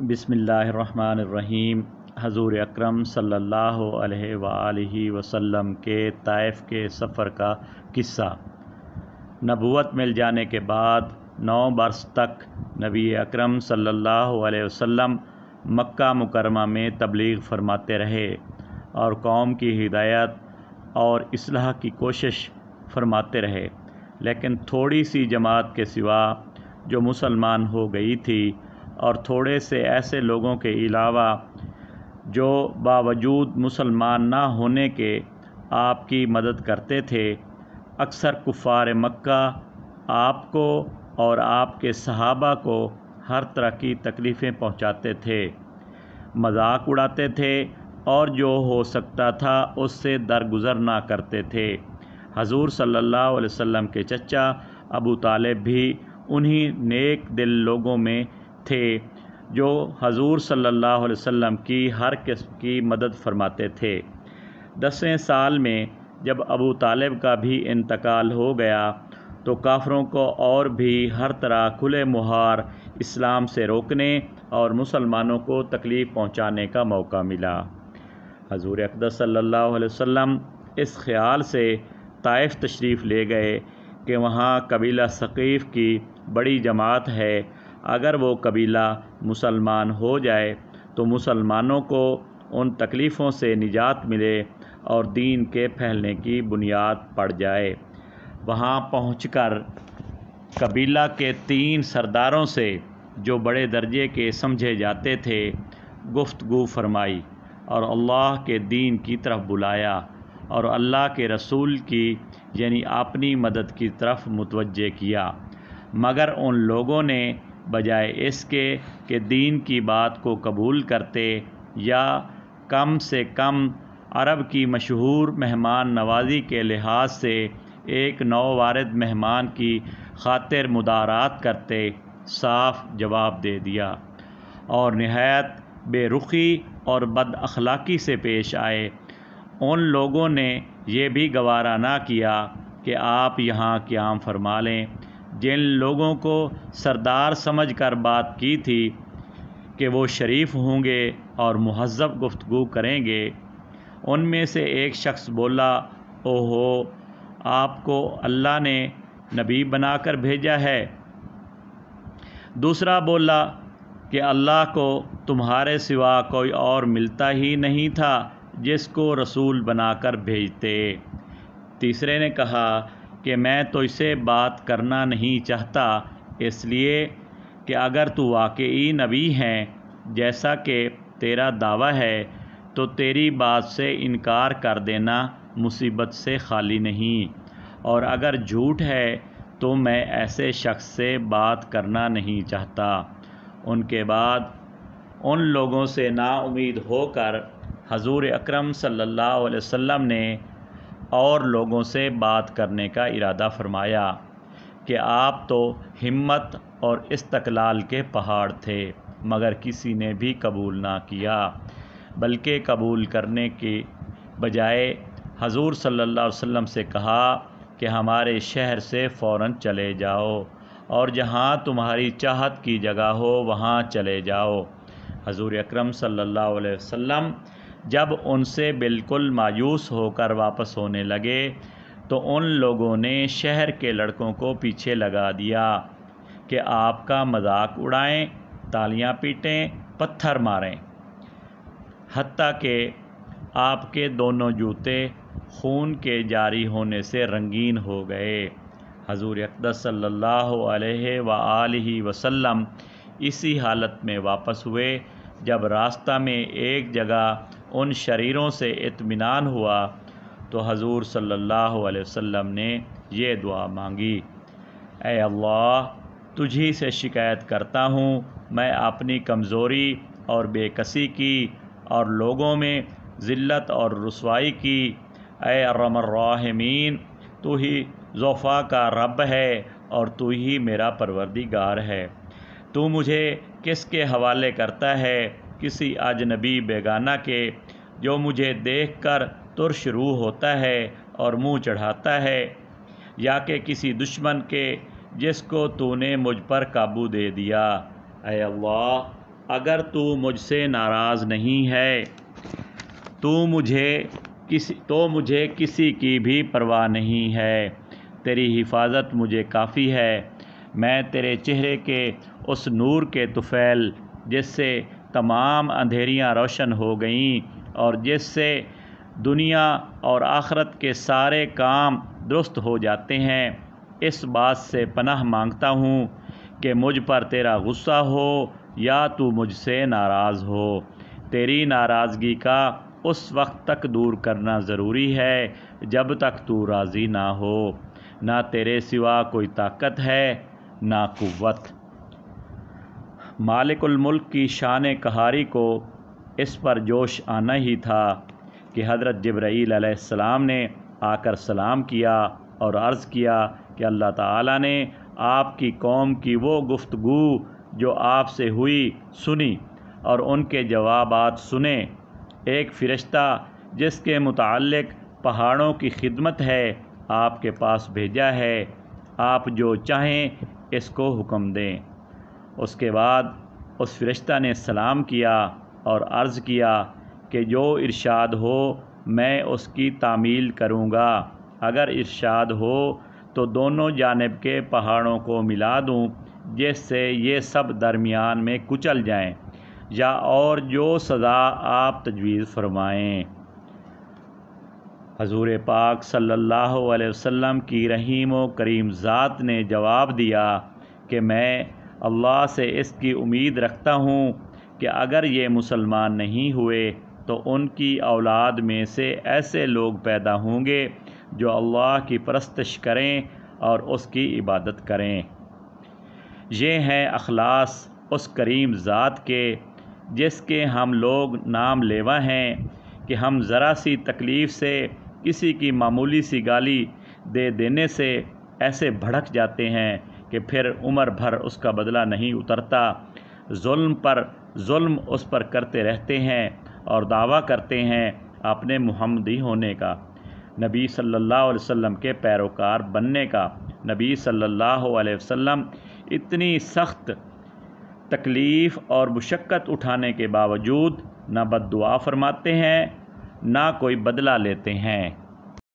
बिस्मिल्लाहिर्रहमानिर्रहीम। हजूर अकरम सल्लल्लाहु अलैहि वआलिहि वसल्लम के ताइफ़ के सफ़र का किस्सा। नबूवत मिल जाने के बाद 9 बरस तक नबी अकरम सल्लल्लाहु अलैहि वसल्लम मक्का मुकरमा में तबलीग फरमाते रहे और कौम की हिदायत और इस्लाह की कोशिश फरमाते रहे, लेकिन थोड़ी सी जमात के सिवा जो मुसलमान हो गई थी और थोड़े से ऐसे लोगों के अलावा जो बावजूद मुसलमान ना होने के आपकी मदद करते थे, अक्सर कुफ़ार मक्का आपको और आपके सहाबा को हर तरह की तकलीफ़ें पहुंचाते थे, मजाक उड़ाते थे और जो हो सकता था उससे दरगुजर ना करते थे। हजूर सल्लल्लाहु अलैहि वसल्लम के चचा अबू तालिब भी उन्हीं नेक दिल लोगों में थे जो हजूर सल्लल्लाहु अलैहि वसल्लम की हर किस्म की मदद फरमाते थे। 10वें साल में जब अबू तालिब का भी इंतकाल हो गया तो काफरों को और भी हर तरह खुले मुहार इस्लाम से रोकने और मुसलमानों को तकलीफ़ पहुंचाने का मौका मिला। हजूर अक़दस सल्लल्लाहु अलैहि वसल्लम इस ख्याल से ताइफ़ तशरीफ़ ले गए कि वहाँ कबीला सक़ीफ़ की बड़ी जमात है, अगर वो कबीला मुसलमान हो जाए तो मुसलमानों को उन तकलीफ़ों से निजात मिले और दीन के फैलने की बुनियाद पड़ जाए। वहाँ पहुंचकर कबीला के 3 सरदारों से, जो बड़े दर्जे के समझे जाते थे, गुफ्तगू फरमाई और अल्लाह के दीन की तरफ बुलाया और अल्लाह के रसूल की यानी अपनी मदद की तरफ मुतवज्जे किया। मगर उन लोगों ने बजाय इसके कि दीन की बात को कबूल करते या कम से कम अरब की मशहूर मेहमान नवाजी के लिहाज से एक नौवारिद मेहमान की खातिर मुदारात करते, साफ जवाब दे दिया और निहायत बेरुखी और बद अखलाक़ी से पेश आए। उन लोगों ने यह भी गवारा ना किया कि आप यहाँ क़याम फरमा लें। जिन लोगों को सरदार समझकर बात की थी कि वो शरीफ होंगे और मुहज़्ज़ब गुफ्तगू करेंगे, उनमें से एक शख्स बोला, ओहो, आपको अल्लाह ने नबी बनाकर भेजा है। दूसरा बोला कि अल्लाह को तुम्हारे सिवा कोई और मिलता ही नहीं था जिसको रसूल बनाकर भेजते। तीसरे ने कहा कि मैं तो इससे बात करना नहीं चाहता, इसलिए कि अगर तू वाकई नबी हैं जैसा कि तेरा दावा है तो तेरी बात से इनकार कर देना मुसीबत से खाली नहीं, और अगर झूठ है तो मैं ऐसे शख्स से बात करना नहीं चाहता। उनके बाद उन लोगों से नाउमीद होकर हजूर अकरम सल्लल्लाहु अलैहि वसल्लम ने और लोगों से बात करने का इरादा फरमाया कि आप तो हिम्मत और इस्तक़लाल के पहाड़ थे, मगर किसी ने भी कबूल ना किया, बल्कि कबूल करने के बजाय हजूर सल्लल्लाहु अलैहि वसल्लम से कहा कि हमारे शहर से फ़ौरन चले जाओ और जहाँ तुम्हारी चाहत की जगह हो वहाँ चले जाओ। हजूर अकरम सल्लल्लाहु अलैहि वसल्लम जब उनसे बिल्कुल मायूस होकर वापस होने लगे तो उन लोगों ने शहर के लड़कों को पीछे लगा दिया कि आपका मजाक उड़ाएं, तालियां पीटें, पत्थर मारें, हत्ता कि आपके दोनों जूते खून के जारी होने से रंगीन हो गए। हजूर अक़दस सल्लल्लाहु अलैहि वआलिहि वसल्लम इसी हालत में वापस हुए। जब रास्ता में एक जगह उन शरीरों से इत्मीनान हुआ तो हजूर सल्लल्लाहु अलैहि वसल्लम ने ये दुआ मांगी, ऐ अल्लाह, तुझी से शिकायत करता हूँ, मैं अपनी कमज़ोरी और बेकसी की और लोगों में ज़िल्लत और रुसवाई की। ऐ अर्हमर राहिमीन, तू ही ज़ोफ़ा का रब है और तू ही मेरा परवरदिगार है। तू मुझे किसके हवाले करता है? किसी अजनबी बेगाना के जो मुझे देखकर तुरश रूह होता है और मुँह चढ़ाता है, या कि किसी दुश्मन के जिसको तूने मुझ पर काबू दे दिया। ऐ अल्लाह, اگر تو مجھ سے ناراض نہیں ہے تو مجھے کسی کی بھی پرواہ نہیں ہے، تیری حفاظت مجھے کافی ہے۔ میں تیرے چہرے کے اس نور کے طفیل جس سے تمام اندھیریاں روشن ہو گئیں اور جس سے دنیا اور آخرت کے سارے کام درست ہو جاتے ہیں، اس بات سے پناہ مانگتا ہوں کہ مجھ پر تیرا غصہ ہو یا تو مجھ سے ناراض ہو۔ تیری ناراضگی کا اس وقت تک دور کرنا ضروری ہے جب تک تو راضی نہ ہو۔ نہ تیرے سوا کوئی طاقت ہے نہ قوت۔ مالک الملک کی شان قہاری کو اس پر جوش آنا ہی تھا کہ حضرت جبرائیل علیہ السلام نے آ کر سلام کیا اور عرض کیا کہ اللہ تعالیٰ نے آپ کی قوم کی وہ گفتگو جو آپ سے ہوئی سنی اور ان کے جوابات سنے۔ ایک فرشتہ جس کے متعلق پہاڑوں کی خدمت ہے آپ کے پاس بھیجا ہے، آپ جو چاہیں اس کو حکم دیں۔ اس کے بعد اس فرشتہ نے سلام کیا اور عرض کیا کہ جو ارشاد ہو میں اس کی تعمیل کروں گا۔ اگر ارشاد ہو تو دونوں جانب کے پہاڑوں کو ملا دوں جس سے یہ سب درمیان میں کچل جائیں، یا اور جو سزا آپ تجویز فرمائیں۔ حضور پاک صلی اللہ علیہ وسلم کی رحیم و کریم ذات نے جواب دیا کہ میں اللہ سے اس کی امید رکھتا ہوں کہ اگر یہ مسلمان نہیں ہوئے تو ان کی اولاد میں سے ایسے لوگ پیدا ہوں گے جو اللہ کی پرستش کریں اور اس کی عبادت کریں۔ یہ ہیں اخلاص اس کریم ذات کے جس کے ہم لوگ نام لیوا ہیں کہ ہم ذرا سی تکلیف سے کسی کی معمولی سی گالی دے دینے سے ایسے بھڑک جاتے ہیں کہ پھر عمر بھر اس کا بدلہ نہیں اترتا، ظلم پر ظلم اس پر کرتے رہتے ہیں اور دعویٰ کرتے ہیں اپنے محمدی ہونے کا، نبی صلی اللہ علیہ وسلم کے پیروکار بننے کا۔ نبی صلی اللہ علیہ وسلم اتنی سخت تکلیف اور مشقت اٹھانے کے باوجود نہ بد دعا فرماتے ہیں نہ کوئی بدلہ لیتے ہیں۔